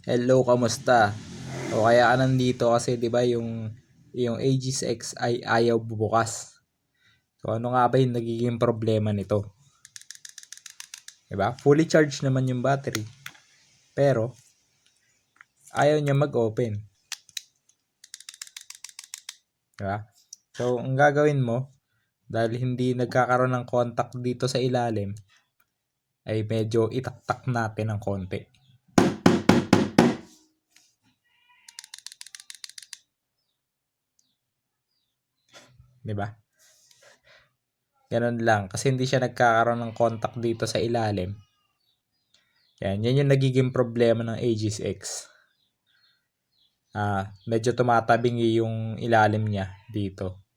Hello, kamusta? O kaya ka nandito kasi 'di ba yung Aegis X ay ayaw bubukas. So ano nga ba yung nagiging problema nito? 'Di ba? Fully charged naman yung battery. Pero ayaw niya mag-open. 'Di ba? So ang gagawin mo dahil hindi nagkakaroon ng contact dito sa ilalim ay medyo itaktak natin ng konti. 'Di ba? Ganun lang kasi hindi siya nagkakaroon ng contact dito sa ilalim. Yan yung nagiging problema ng Aegis X. Medyo tumatabing yung ilalim niya dito.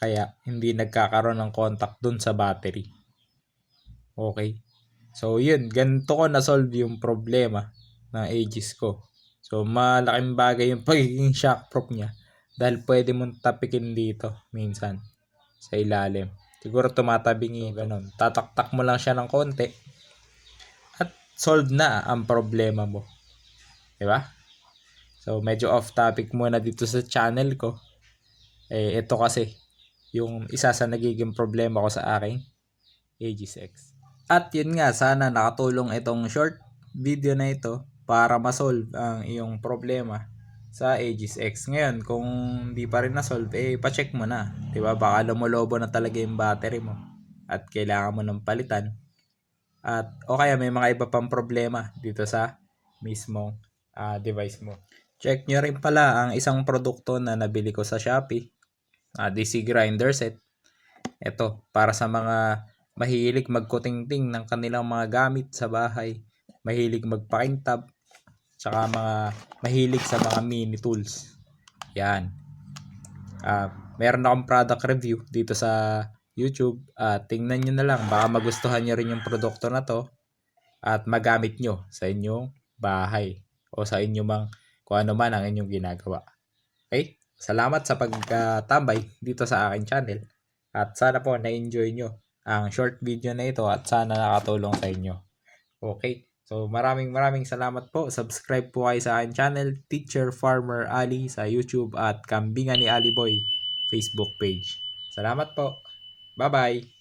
Kaya hindi nagkakaroon ng contact dun sa battery. Okay. So yun, ganito ko na-solve yung problema ng Aegis ko. So malaking bagay yung pagiging shockproof niya dahil pwede mong tapikin dito minsan sa ilalim. Siguro tumatabing yung ganun. Tataktak mo lang siya ng konti at solve na ang problema mo. Diba? So medyo off topic muna dito sa channel ko. Ito kasi yung isa sa nagiging problema ko sa aking Aegis X. At yun nga, sana nakatulong itong short video na ito para ma-solve ang iyong problema sa Aegis X. Ngayon, kung di pa rin na-solve, pa-check mo na. Diba? Baka lumulobo na talaga yung battery mo at kailangan mo ng palitan. At o kaya may mga iba pang problema dito sa mismong device mo. Check nyo rin pala ang isang produkto na nabili ko sa Shopee. DC grinder set. Ito, para sa mga mahilig magkutingting ng kanilang mga gamit sa bahay, mahilig magpakintab, tsaka mga mahilig sa mga mini tools. Yan. Meron akong product review dito sa YouTube. Tingnan nyo na lang, baka magustuhan nyo rin yung produkto na to at magamit nyo sa inyong bahay o sa inyong mang kung ano man ang inyong ginagawa. Okay? Salamat sa pagtambay dito sa aking channel. At sana po na-enjoy nyo ang short video na ito at sana nakatulong sa inyo. Okay? So maraming salamat po. Subscribe po kayo sa aking channel, Teacher Farmer Ali sa YouTube at Kambingan ni Ali Boy Facebook page. Salamat po. Bye-bye!